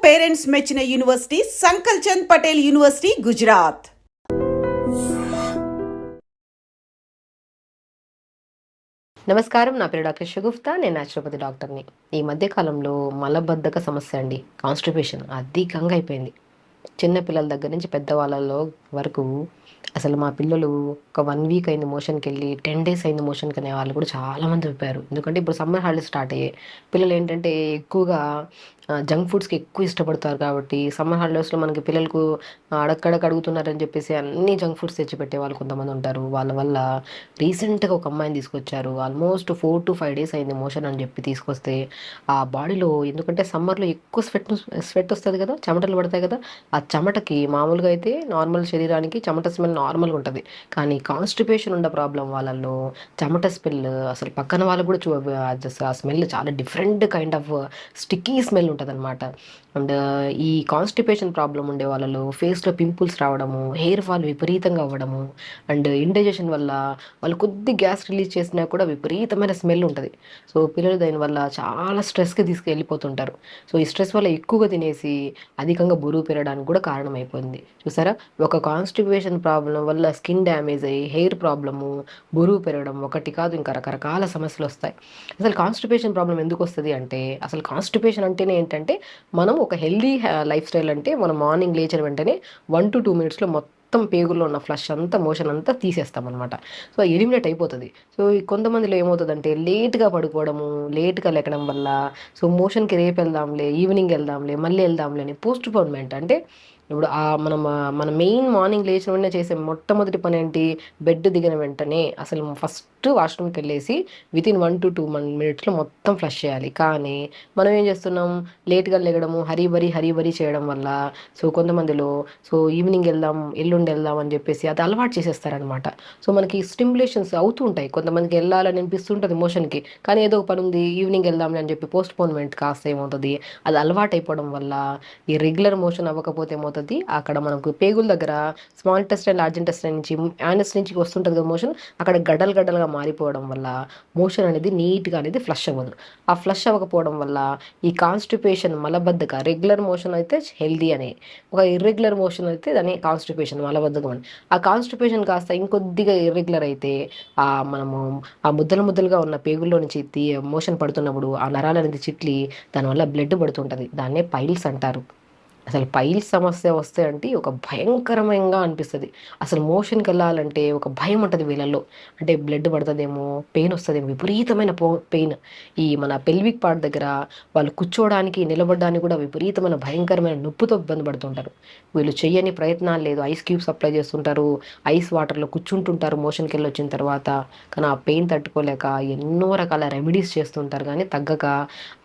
Parents మెచ్చిన university సంకల్ Chand Patel university, Gujarat. నమస్కారం, నా పేరు డాక్టర్ షగుఫ్తా. నేను న్యాచురోపతి డాక్టర్ని. ఈ మధ్య కాలంలో మలబద్ధక సమస్య అండి, కాన్స్టిపేషన్ అధికంగా అయిపోయింది. చిన్న పిల్లల దగ్గర నుంచి పెద్దవాళ్ళలో వరకు. అసలు మా పిల్లలు ఒక 1 వీక్ అయింది మోషన్కి వెళ్ళి, 10 days అయింది మోషన్కి అనే వాళ్ళు కూడా చాలామంది చెప్పారు. ఎందుకంటే ఇప్పుడు సమ్మర్ హాలిడేస్ స్టార్ట్ అయ్యాయి. పిల్లలు ఏంటంటే ఎక్కువగా జంక్ ఫుడ్స్కి ఎక్కువ ఇష్టపడతారు. కాబట్టి సమ్మర్ హాలిడేస్లో మనకి పిల్లలకు అడక్కడకు అడుగుతున్నారని చెప్పేసి అన్ని జంక్ ఫుడ్స్ తెచ్చిపెట్టే వాళ్ళు కొంతమంది ఉంటారు. వాళ్ళ వల్ల రీసెంట్గా ఒక అమ్మాయిని తీసుకొచ్చారు. ఆల్మోస్ట్ 4 to 5 days అయింది మోషన్ అని చెప్పి తీసుకొస్తే, ఆ బాడీలో ఎందుకంటే సమ్మర్లో ఎక్కువ స్వెట్ వస్తుంది కదా, చెమటలు పడతాయి కదా. ఆ చెమటకి మామూలుగా అయితే నార్మల్ శరీరానికి చెమట స్మెల్ నార్మల్గా ఉంటుంది. కానీ కాన్స్టిపేషన్ ఉన్న ప్రాబ్లం వాళ్ళల్లో చెమట స్మెల్ అసలు పక్కన వాళ్ళకు కూడా ఆ స్మెల్ చాలా different kind of sticky smell ఉంటుంది అనమాట. అండ్ ఈ కాన్స్టిపేషన్ ప్రాబ్లం ఉండే వాళ్ళలో ఫేస్లో పింపుల్స్ రావడము, హెయిర్ ఫాల్ విపరీతంగా అవ్వడము, అండ్ ఇండైజెషన్ వల్ల వాళ్ళు కొద్ది గ్యాస్ రిలీజ్ చేసినా కూడా విపరీతమైన స్మెల్ ఉంటుంది. సో పిల్లలు దానివల్ల చాలా స్ట్రెస్కి తీసుకెళ్ళిపోతుంటారు. సో ఈ స్ట్రెస్ వల్ల ఎక్కువగా తినేసి అధికంగా బరువు పెరగడానికి కూడా కారణమైపోయింది. చూసారా, ఒక కాన్స్టిపేషన్ ప్రాబ్లం వల్ల స్కిన్ డ్యామేజ్ అయ్యి హెయిర్ ప్రాబ్లము, బరువు పెరగడం ఒకటి కాదు, ఇంకా రకరకాల సమస్యలు వస్తాయి. అసలు కాన్స్టిపేషన్ ప్రాబ్లం ఎందుకు వస్తుంది అంటే, అసలు కాన్స్టిపేషన్ అంటేనే ఏంటంటే, మనం ఒక హెల్దీ లైఫ్ స్టైల్ అంటే మనం మార్నింగ్ లేచిన వెంటనే 1 to 2 minutesలో మొత్తం పేగుల్లో ఉన్న ఫ్లష్ అంతా, మోషన్ అంతా తీసేస్తాం అనమాట. సో ఎలిమినేట్ అయిపోతుంది. సో ఈ కొంతమందిలో ఏమవుతుందంటే లేట్గా పడుకోవడము, లేట్గా లేకడం వల్ల సో మోషన్కి రేపు వెళ్దాంలే, ఈవినింగ్ వెళ్దాంలే, మళ్ళీ వెళ్దాంలే అని పోస్ట్ పోన్మెంట్. అంటే ఇప్పుడు మన మెయిన్ మార్నింగ్ లేచిన వెంటనే చేసే మొట్టమొదటి పని ఏంటి? బెడ్ దిగిన వెంటనే అసలు ఫస్ట్ వాష్రూమ్కి వెళ్ళేసి వితిన్ 1 to 2 minutesలో మొత్తం ఫ్లష్ చేయాలి. కానీ మనం ఏం చేస్తున్నాం? లేట్గా లేగడము, హరీబరీ చేయడం వల్ల సో కొంతమందిలో సో ఈవినింగ్ వెళ్దాం, ఎల్లుండి వెళ్దాం అని చెప్పేసి అది అలవాటు చేసేస్తారనమాట. సో మనకి స్టిమ్యులేషన్స్ అవుతూ ఉంటాయి. కొంతమందికి వెళ్ళాలని అనిపిస్తుంటుంది మోషన్కి, కానీ ఏదో ఒక పని ఉంది ఈవినింగ్ వెళ్దాంలే అని చెప్పి పోస్ట్ పోన్మెంట్ కాస్త ఏమవుతుంది, అది అలవాటు అయిపోవడం వల్ల ఈ రెగ్యులర్ మోషన్ అవ్వకపోతే ఏమవుతుంది, అక్కడ మనకు పేగుల దగ్గర స్మాల్ ఇంటెస్టైన్, లార్జ్ ఇంటెస్టైన్ నుంచి, యానస్ నుంచి వస్తుంటుంది కదా మోషన్, అక్కడ గడ్డలుగా మారిపోవడం వల్ల మోషన్ అనేది నీట్గా అనేది ఫ్లష్ అవ్వదు. ఆ ఫ్లష్ అవ్వకపోవడం వల్ల ఈ కాన్స్టిపేషన్, మలబద్ధక, రెగ్యులర్ మోషన్ అయితే హెల్దీ అని, ఒక ఇర్రెగ్యులర్ మోషన్ అయితే దాన్ని కాన్స్టిపేషన్, మలబద్ధకం అని. ఆ కాన్స్టిపేషన్ కాస్త ఇంకొద్దిగా ఇర్రెగ్యులర్ అయితే మనము ఆ ముద్దలుగా ఉన్న పేగుల్లో నుంచి మోషన్ పడుతున్నప్పుడు ఆ నరాల అనేది చిట్లి దానివల్ల బ్లడ్ పడుతుంటుంది. దాన్నే పైల్స్ అంటారు. అసలు పైల్స్ సమస్య వస్తే అంటే ఒక భయంకరంగా అనిపిస్తుంది. అసలు మోషన్కి వెళ్ళాలంటే ఒక భయం ఉంటుంది వీళ్ళల్లో. అంటే బ్లడ్ పడుతుందేమో, పెయిన్ వస్తుందేమో, విపరీతమైన పెయిన్. ఈ మన పెల్విక్ పార్ట్ దగ్గర వాళ్ళు కూర్చోవడానికి, నిలబడడానికి కూడా విపరీతమైన భయంకరమైన నొప్పితో ఇబ్బంది పడుతుంటారు. వీళ్ళు చెయ్యని ప్రయత్నాలు లేదు. ఐస్ క్యూబ్స్ అప్లై చేస్తుంటారు, ఐస్ వాటర్లో కూర్చుంటుంటారు మోషన్కి వెళ్ళి వచ్చిన తర్వాత. కానీ ఆ పెయిన్ తట్టుకోలేక ఎన్నో రకాల రెమెడీస్ చేస్తుంటారు, కానీ తగ్గక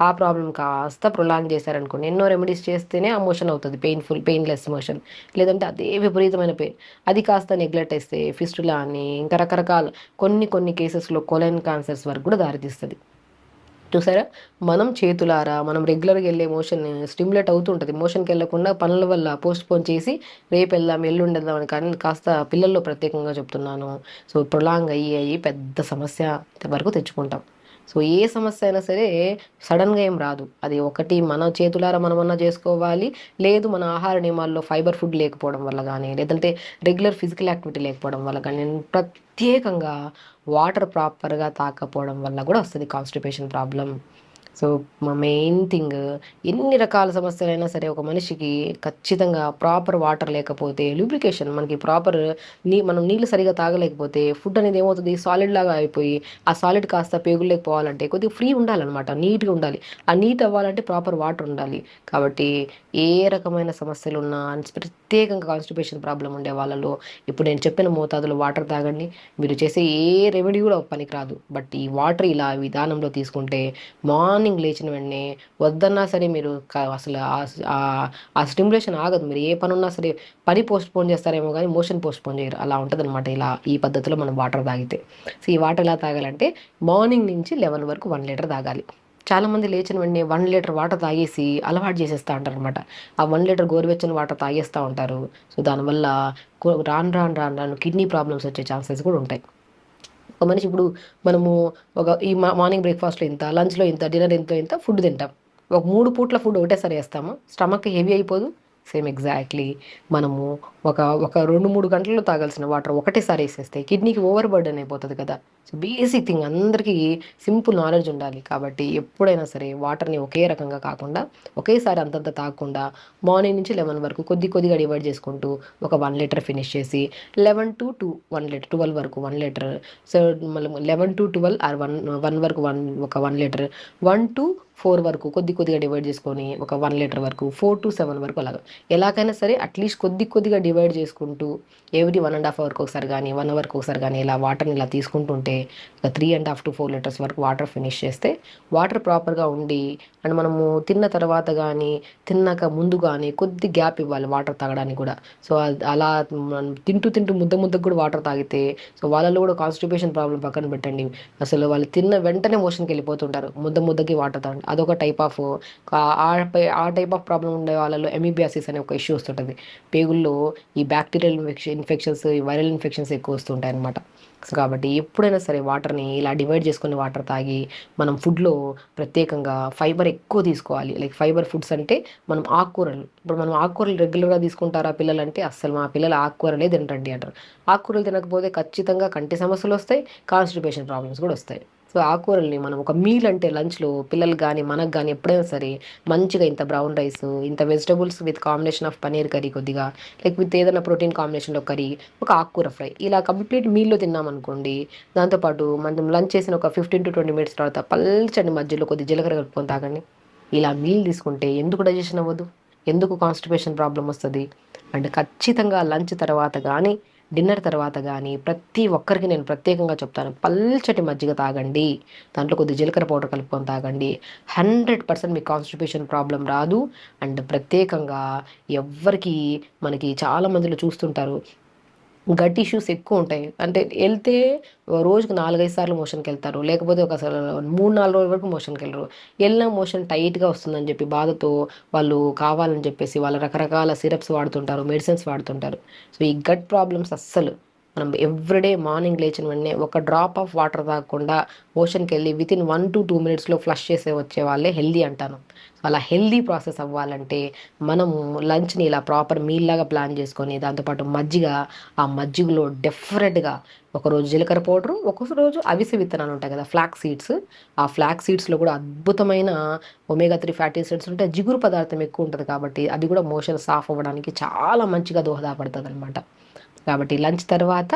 ఆ ప్రాబ్లం కాస్త ప్రొలాంగ్ చేశారనుకోండి, ఎన్నో రెమెడీస్ చేస్తేనే ఆ మోషన్ అవుతుంది పెయిన్లెస్ మోషన్. లేదంటే అదే విపరీతమైన పెయిన్. అది కాస్త నెగ్లెక్ట్ చేస్తే ఫిస్టులా అని ఇంకా రకరకాల కొన్ని కేసెస్లో కొలైన్ క్యాన్సర్స్ వరకు కూడా దారితీస్తుంది. చూసారా, మనం చేతులారా మనం రెగ్యులర్గా వెళ్ళే మోషన్ స్టిమ్యులేట్ అవుతుంటుంది. మోషన్కి వెళ్ళకుండా పనుల వల్ల పోస్ట్ పోన్ చేసి రేపు వెళ్దాం, ఎల్లుండి వెళ్దాం అని. కానీ కాస్త పిల్లల్లో ప్రత్యేకంగా చెప్తున్నాను. సో ప్రొలాంగ్ అయ్యి పెద్ద సమస్య వరకు తెచ్చుకుంటాం. సో ఏ సమస్య అయినా సరే సడన్గా ఏం రాదు. అది ఒకటి మన చేతులారా మనమన్నా చేసుకోవాలి, లేదు మన ఆహార నియమాల్లో ఫైబర్ ఫుడ్ లేకపోవడం వల్ల కానీ, లేదంటే రెగ్యులర్ ఫిజికల్ యాక్టివిటీ లేకపోవడం వల్ల కానీ, ప్రత్యేకంగా వాటర్ ప్రాపర్గా తాకపోవడం వల్ల కూడా వస్తుంది కాన్స్టిపేషన్ ప్రాబ్లం. సో మా మెయిన్ థింగ్, ఎన్ని రకాల సమస్యలైనా సరే ఒక మనిషికి ఖచ్చితంగా ప్రాపర్ వాటర్ లేకపోతే, లూబ్రికేషన్ మనకి ప్రాపర్ మనం నీళ్ళు సరిగా తాగలేకపోతే ఫుడ్ అనేది ఏమవుతుంది, సాలిడ్ లాగా అయిపోయి ఆ సాలిడ్ కాస్త పేగుల్లోకి పోవాలంటే కొద్దిగా ఫ్రీ ఉండాలన్నమాట, నీట్గా ఉండాలి. ఆ నీట్ అవ్వాలంటే ప్రాపర్ వాటర్ ఉండాలి. కాబట్టి ఏ రకమైన సమస్యలు ఉన్నా, ప్రత్యేకంగా కాన్స్టిపేషన్ ప్రాబ్లం ఉండే వాళ్ళలో ఇప్పుడు నేను చెప్పిన మోతాదులో వాటర్ తాగండి. మీరు చేసే ఏ రెమెడీ కూడా పనికిరాదు. బట్ ఈ వాటర్ ఇలా విధానంలో తీసుకుంటే మార్నింగ్ లేచిన వెంటనే వద్దన్నా సరే మీరు అసలు ఆ స్టిమ్యులేషన్ ఆగదు. మీరు ఏ పని ఉన్నా సరే పని పోస్ట్ పోన్ చేస్తారేమో కానీ మోషన్ పోస్ట్ పోన్ చేయరు. అలా ఉంటుంది అనమాట ఇలా ఈ పద్ధతిలో మనం వాటర్ తాగితే. సో ఈ వాటర్ ఎలా తాగాలంటే మార్నింగ్ నుంచి 11 వరకు 1 లీటర్ తాగాలి. చాలామంది లేచిన వెంటనే 1 లీటర్ వాటర్ తాగేసి అలవాటు చేసేస్తూ ఉంటారు అనమాట. ఆ 1 లీటర్ గోరువెచ్చని వాటర్ తాగేస్తూ ఉంటారు. సో దానివల్ల రాను కిడ్నీ ప్రాబ్లమ్స్ వచ్చే ఛాన్సెస్ కూడా ఉంటాయి. ఒక మనిషి ఇప్పుడు మనము ఈ మార్నింగ్ బ్రేక్ఫాస్ట్లో ఇంత, లంచ్లో ఇంత, డిన్నర్ ఇంత ఫుడ్ తింటాం. ఒక 3 పూట్ల ఫుడ్ ఒకటేసారి వేస్తాము, స్టమక్ హెవీ అయిపోదు. సేమ్ ఎగ్జాక్ట్లీ మనము ఒక ఒక 2-3 గంటల్లో తాగాల్సిన వాటర్ ఒకటేసారి వేసేస్తే కిడ్నీకి ఓవర్ బర్డెన్ అయిపోతుంది కదా. సో బేసిక్ థింగ్ అందరికీ సింపుల్ నాలెడ్జ్ ఉండాలి. కాబట్టి ఎప్పుడైనా సరే వాటర్ని ఒకే రకంగా కాకుండా ఒకేసారి అంతంత తాగకుండా మార్నింగ్ నుంచి 11 వరకు కొద్ది కొద్దిగా డివైడ్ చేసుకుంటూ ఒక 1 లీటర్ ఫినిష్ చేసి 11 to 2 1 లీటర్ 12 వరకు 1 లీటర్. సో మళ్ళీ 11 to 12 ఆర్ 1 వరకు ఒక 1 లీటర్, 1 to 4 వరకు కొద్ది కొద్దిగా డివైడ్ చేసుకొని ఒక 1 లీటర్ వరకు, 4 to 7 వరకు అలాగా ఎలాగైనా సరే అట్లీస్ట్ కొద్ది కొద్దిగా డివైడ్ చేసుకుంటూ ఎవ్రీ 1.5 అవర్కి ఒకసారి కానీ 1 అవర్కి ఒకసారి కానీ ఇలా వాటర్ని ఇలా తీసుకుంటుంటే ఒక 3.5 to 4 లీటర్స్ వరకు వాటర్ ఫినిష్ చేస్తే వాటర్ ప్రాపర్గా ఉండి అండ్ మనము తిన్న తర్వాత కానీ తిన్నాక ముందు కానీ కొద్ది గ్యాప్ ఇవ్వాలి వాటర్ తాగడానికి కూడా. సో అలా మనం తింటూ తింటూ ముద్దకు కూడా వాటర్ తాగితే సో వాళ్ళలో కూడా కాన్స్టిపేషన్ ప్రాబ్లం పక్కన పెట్టండి, అసలు వాళ్ళు తిన్న వెంటనే మోషన్కి వెళ్ళిపోతుంటారు, ముద్దకి వాటర్ తాగండి. అదొక టైప్ ఆఫ్ ఆ టైప్ ఆఫ్ ప్రాబ్లం ఉండే వాళ్ళలో ఎమీబియాసిస్ అనే ఒక ఇష్యూ వస్తుంటుంది. పేగుల్లో ఈ బ్యాక్టీరియల్ ఇన్ఫెక్షన్స్, ఈ వైరల్ ఇన్ఫెక్షన్స్ ఎక్కువ వస్తుంటాయి అనమాట. సో కాబట్టి ఎప్పుడైనా సరే వాటర్ని ఇలా డివైడ్ చేసుకుని వాటర్ తాగి మనం ఫుడ్లో ప్రత్యేకంగా ఫైబర్ ఎక్కువ తీసుకోవాలి. లైక్ ఫైబర్ ఫుడ్స్ అంటే మనం ఆకుకూరలు, ఇప్పుడు మనం ఆకుకూరలు రెగ్యులర్గా తీసుకుంటారా పిల్లలు అంటే అస్సలు మా పిల్లలు ఆకుకూరలే తినరండి అంటారు. ఆకుకూరలు తినకపోతే ఖచ్చితంగా కంటి సమస్యలు వస్తాయి, కాన్స్టిపేషన్ ప్రాబ్లమ్స్ కూడా వస్తాయి. సో ఆకుకూరల్ని మనం ఒక మీల్ అంటే లంచ్లో పిల్లలు కానీ మనకు కానీ ఎప్పుడైనా సరే మంచిగా ఇంత బ్రౌన్ రైస్, ఇంత vegetables with combination of paneer curry కొద్దిగా, లైక్ విత్ ఏదైనా ప్రోటీన్ కాంబినేషన్లో కర్రీ, ఒక ఆకుకూర ఫ్రై, ఇలా కంప్లీట్ మీల్లో తిన్నామనుకోండి. దాంతోపాటు మనం లంచ్ చేసిన ఒక 15 to 20 మినిట్స్ తర్వాత పల్చని మధ్యలో కొద్ది జీలకర్ర కలుపుకొని తాగండి. ఇలా మీల్ తీసుకుంటే ఎందుకు డైజెషన్ అవ్వదు, ఎందుకు కాన్స్టిపేషన్ ప్రాబ్లం వస్తుంది. అండ్ ఖచ్చితంగా లంచ్ తర్వాత కానీ డిన్నర్ తర్వాత కానీ ప్రతి ఒక్కరికి నేను ప్రత్యేకంగా చెప్తాను, పల్చటి మజ్జిగ తాగండి, దాంట్లో కొద్ది జీలకర్ర పౌడర్ కలుపుకొని తాగండి. 100% మీకు కాన్స్టిపేషన్ ప్రాబ్లం రాదు. అండ్ ప్రత్యేకంగా ఎవ్వరికి మనకి చాలా మందిలో చూస్తుంటారు గట్ ఇష్యూస్ ఎక్కువ ఉంటాయి. అంటే వెళ్తే రోజుకు 4-5 సార్లు మోషన్కి వెళ్తారు, లేకపోతే ఒక 3-4 రోజుల వరకు మోషన్కి వెళ్ళరు. వెళ్ళిన మోషన్ టైట్గా వస్తుందని చెప్పి బాధతో వాళ్ళు కావాలని చెప్పేసి వాళ్ళ రకరకాల సిరప్స్ వాడుతుంటారు, మెడిసిన్స్ వాడుతుంటారు. సో ఈ గట్ ప్రాబ్లమ్స్ అస్సలు మనం ఎవ్రీడే మార్నింగ్ లేచిన వెంటనే ఒక డ్రాప్ ఆఫ్ వాటర్ తాగకుండా మోషన్కి వెళ్ళి వితిన్ 1 to 2 మినిట్స్లో ఫ్లష్ చేసే వచ్చే వాళ్ళే హెల్దీ అంటాను. సో అలా హెల్దీ ప్రాసెస్ అవ్వాలంటే మనము లంచ్ని ఇలా ప్రాపర్ మీల్ లాగా ప్లాన్ చేసుకొని దాంతోపాటు మజ్జిగ, ఆ మజ్జిగలో డెఫినెట్గా ఒకరోజు జీలకర్ర పౌడరు, ఒక్కొక్క రోజు అవిసె విత్తనాలు ఉంటాయి కదా ఫ్లాక్ సీడ్స్, ఆ ఫ్లాక్ సీడ్స్లో కూడా అద్భుతమైన omega-3 ఫ్యాటీ యాసిడ్స్ ఉంటాయి, జిగురు పదార్థం ఎక్కువ ఉంటుంది కాబట్టి అది కూడా మోషన్ సాఫ్ అవ్వడానికి చాలా మంచిగా దోహదపడుతుంది అనమాట. కాబట్టి లంచ్ తర్వాత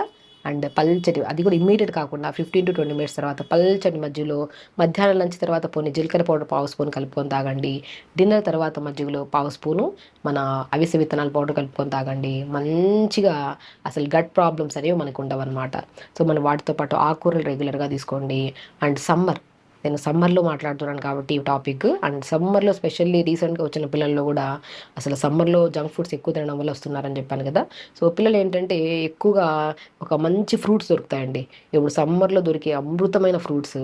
అండ్ పల్చటి, అది కూడా ఇమ్మీడియట్ కాకుండా 15 to 20 మినిట్స్ తర్వాత పల్చటి మధ్యలో, మధ్యాహ్నం లంచ్ తర్వాత పోనీ జీలకర్ర పౌడర్ 1/2 స్పూన్ కలుపుకొని తాగండి. డిన్నర్ తర్వాత మజ్జిగలో 1/2 స్పూను మన అవిసె విత్తనాల పౌడర్ కలుపుకొని తాగండి. మంచిగా అసలు గట్ ప్రాబ్లమ్స్ అనేవి మనకు ఉండవన్నమాట. సో మనం వాటితో పాటు ఆకుకూరలు రెగ్యులర్గా తీసుకోండి. అండ్ నేను సమ్మర్లో మాట్లాడుతున్నాను కాబట్టి ఈ టాపిక్. అండ్ సమ్మర్లో స్పెషల్లీ రీసెంట్గా వచ్చిన పిల్లల్లో కూడా అసలు సమ్మర్లో జంక్ ఫుడ్స్ ఎక్కువ తినడం వల్ల వస్తున్నారని చెప్పాను కదా. సో పిల్లలు ఏంటంటే ఎక్కువగా ఒక మంచి ఫ్రూట్స్ దొరుకుతాయండి. ఇప్పుడు సమ్మర్లో దొరికే అమృతమైన ఫ్రూట్స్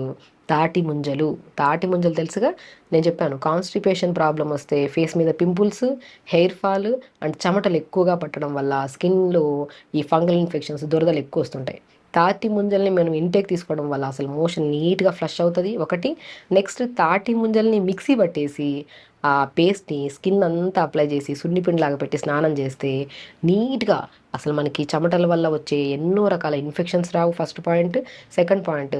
తాటి ముంజలు తెలుసుగా. నేను చెప్పాను కాన్స్టిపేషన్ ప్రాబ్లం వస్తే ఫేస్ మీద పింపుల్స్, హెయిర్ ఫాల్ అండ్ చెమటలు ఎక్కువగా పట్టడం వల్ల స్కిన్లో ఈ ఫంగల్ ఇన్ఫెక్షన్స్, దురదలు ఎక్కువ వస్తుంటాయి. తాటి ముంజల్ని మనం ఇంటేక్ తీసుకోవడం వల్ల అసలు మోషన్ నీట్గా ఫ్లష్ అవుతుంది ఒకటి. నెక్స్ట్ తాటి ముంజల్ని మిక్సీ పట్టేసి ఆ పేస్ట్ని స్కిన్ అంతా అప్లై చేసి సున్నిపిండిలాగా పెట్టి స్నానం చేస్తే నీట్గా అసలు మనకి చెమటల వల్ల వచ్చే ఎన్నో రకాల ఇన్ఫెక్షన్స్ రావు. First point. సెకండ్ పాయింట్,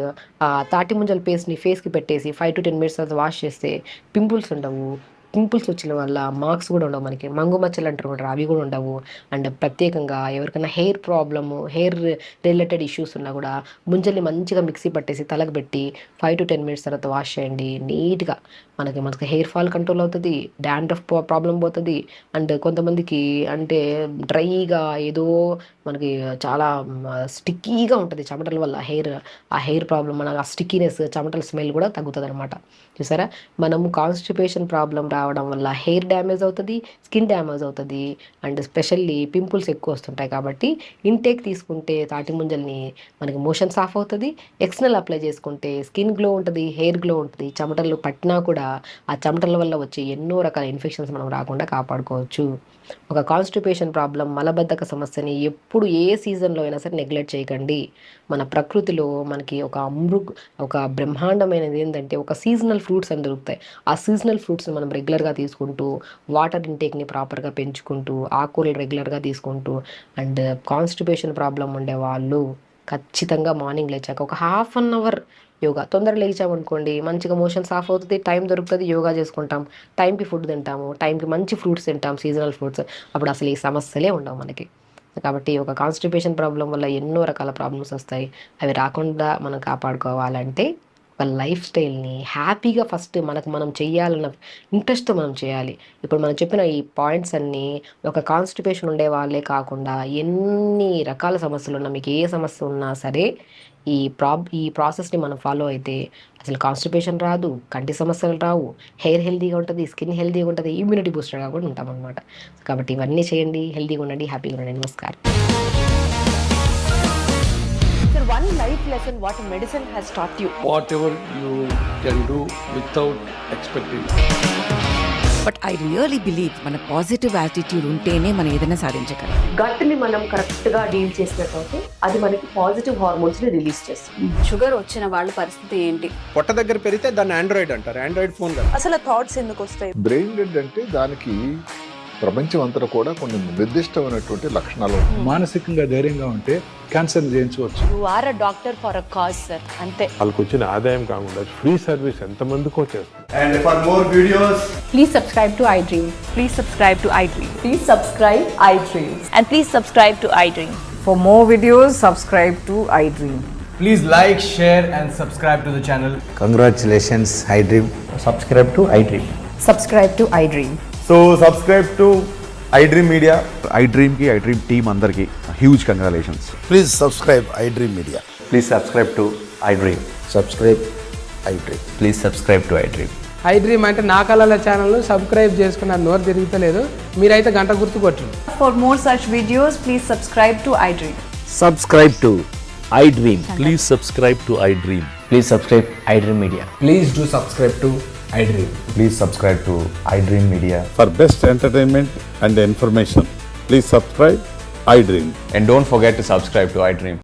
తాటి ముంజల పేస్ట్ని ఫేస్కి పెట్టేసి 5 to 10 మినిట్స్ తర్వాత వాష్ చేస్తే పింపుల్స్ ఉండవు. పింపుల్స్ వచ్చిన వల్ల మార్క్స్ కూడా ఉండవు, మనకి మంగు మచ్చలు అంటారు కూడా అవి కూడా ఉండవు. అండ్ ప్రత్యేకంగా ఎవరికైనా hair problem, hair related issues ఉన్నా కూడా ముంజల్ని మంచిగా మిక్సీ పట్టేసి తలకు పెట్టి 5 to 10 మినిట్స్ తర్వాత వాష్ చేయండి. నీట్గా మనకి హెయిర్ ఫాల్ కంట్రోల్ అవుతుంది, డాండ్రఫ్ ప్రాబ్లం పోతుంది. అండ్ కొంతమందికి అంటే డ్రైగా ఏదో మనకి చాలా స్టిక్కీగా ఉంటుంది చెమటల వల్ల ఆ హెయిర్ ప్రాబ్లం, మన ఆ స్టిక్కీనెస్, చెమటల స్మెల్ కూడా తగ్గుతుంది అనమాట. చూసారా, మనము కాన్స్టిపేషన్ ప్రాబ్లం రావడం వల్ల హెయిర్ డ్యామేజ్ అవుతుంది, స్కిన్ డ్యామేజ్ అవుతుంది, అండ్ స్పెషల్లీ పింపుల్స్ ఎక్కువ వస్తుంటాయి. కాబట్టి ఇంటేక్ తీసుకుంటే తాటి ముంజల్ని మనకి మోషన్ సాఫ్ అవుతుంది, ఎక్స్టర్నల్ అప్లై చేసుకుంటే స్కిన్ గ్లో ఉంటుంది, హెయిర్ గ్లో ఉంటుంది. చెమటలు పట్టినా కూడా ఆ చెమటల వల్ల వచ్చే ఎన్నో రకాల ఇన్ఫెక్షన్స్ మనం రాకుండా కాపాడుకోవచ్చు. ఒక కాన్స్టిపేషన్ ప్రాబ్లం, మలబద్ధక సమస్యని ఎప్పుడు ఏ సీజన్లో అయినా సరే నెగ్లెక్ట్ చేయకండి. మన ప్రకృతిలో మనకి ఒక బ్రహ్మాండమైనది ఏంటంటే ఒక సీజనల్ ఫ్రూట్స్ అని దొరుకుతాయి. ఆ సీజనల్ ఫ్రూట్స్ని మనం రెగ్యులర్గా తీసుకుంటూ, వాటర్ ఇంటేక్ని ప్రాపర్గా పెంచుకుంటూ, ఆకుకూరలు రెగ్యులర్గా తీసుకుంటూ, అండ్ కాన్స్టిపేషన్ ప్రాబ్లం ఉండే వాళ్ళు ఖచ్చితంగా మార్నింగ్ లేచాక ఒక హాఫ్ అన్ అవర్ యోగా. తొందరగా లేచామనుకోండి మంచిగా మోషన్ సాఫ్ అవుతుంది, టైం దొరుకుతుంది, యోగా చేసుకుంటాం, టైంకి ఫుడ్ తింటాము, టైంకి మంచి ఫ్రూట్స్ తింటాం, సీజనల్ ఫ్రూట్స్. అప్పుడు అసలు ఈ సమస్యలే ఉండవు మనకి. కాబట్టి ఒక కాన్స్టిపేషన్ ప్రాబ్లం వల్ల ఎన్నో రకాల ప్రాబ్లమ్స్ వస్తాయి. అవి రాకుండా మనం కాపాడుకోవాలంటే ఒక లైఫ్ స్టైల్ని హ్యాపీగా ఫస్ట్ మనం చేయాలన్న ఇంట్రెస్ట్తో మనం చేయాలి. ఇప్పుడు మనం చెప్పిన ఈ పాయింట్స్ అన్నీ ఒక కాన్స్టిపేషన్ ఉండే వాళ్ళే కాకుండా ఎన్ని రకాల సమస్యలు ఉన్నా, మీకు ఏ సమస్య ఉన్నా సరే ఈ ప్రాసెస్ని మనం ఫాలో అయితే అసలు కాన్స్టిపేషన్ రాదు, కంటి సమస్యలు రావు, హెయిర్ హెల్తీగా ఉంటుంది, స్కిన్ హెల్తీగా ఉంటుంది, ఇమ్యూనిటీ బూస్టర్గా కూడా ఉంటాం అనమాట. కాబట్టి ఇవన్నీ చేయండి, హెల్తీగా ఉండండి, హ్యాపీగా ఉండండి. నమస్కారం. Sir, one life lesson what medicine has taught you. Whatever you can do without expecting. But I really believe మన పాజిటివ్ యాటిట్యూడ్ ఉంటేనే మనం ఏదైనా సాధించగలం. గట్ని మనం కరెక్ట్గా డీల్ చేసినట్లయితే అది మనకి పాజిటివ్ హార్మోన్స్ని రిలీజ్ చేస్తుంది. షుగర్ వచ్చిన వాళ్ళ పరిస్థితి ఏంటి? పొట్ట దగ్గర పెరిగితే దాన్ని ఆండ్రాయిడ్ అంటారు, ఆండ్రాయిడ్ ఫోన్ కదా. అసలు థాట్స్ ఎందుకు వస్తాయి? బ్రెయిన్ డెడ్ అంటే దానికి ప్రపంచం అంతా కూడా కొన్ని నిర్దిష్టమైనటువంటి లక్షణాలు ఉన్నాయి. మానసికంగా ధైర్యంగా ఉంటే క్యాన్సర్ జయించవచ్చు. You are a doctor for a cause sir, అంతే. వాళ్ళకి వచ్చిన ఆదాయం కాకుండా ఫ్రీ సర్వీస్ ఎంతమందికో చేస్తుంది. And for more videos, Please subscribe to iDream. Please subscribe to iDream. Please subscribe iDream. And please subscribe to iDream. For more videos, subscribe to iDream. please like, share and subscribe to the channel. Congratulations, iDream. Subscribe to iDream. Subscribe to iDream. So subscribe to iDream Media. iDream ki iDream team andarki huge congratulations. Please subscribe iDream Media. Please subscribe to iDream. Subscribe iDream. Please subscribe to iDream. iDream అంటే నా కళల channel subscribe చేసుకున్న నోరు తిరుగుతలేదు, మీరైతే గంట గుర్తు కొట్టండి. For more such videos, please subscribe to iDream. Subscribe to iDream. Please subscribe to iDream. Please subscribe iDream Media. Please do subscribe to iDream. Please subscribe to iDream Media. For best entertainment and information, please subscribe iDream. And don't forget to subscribe to iDream.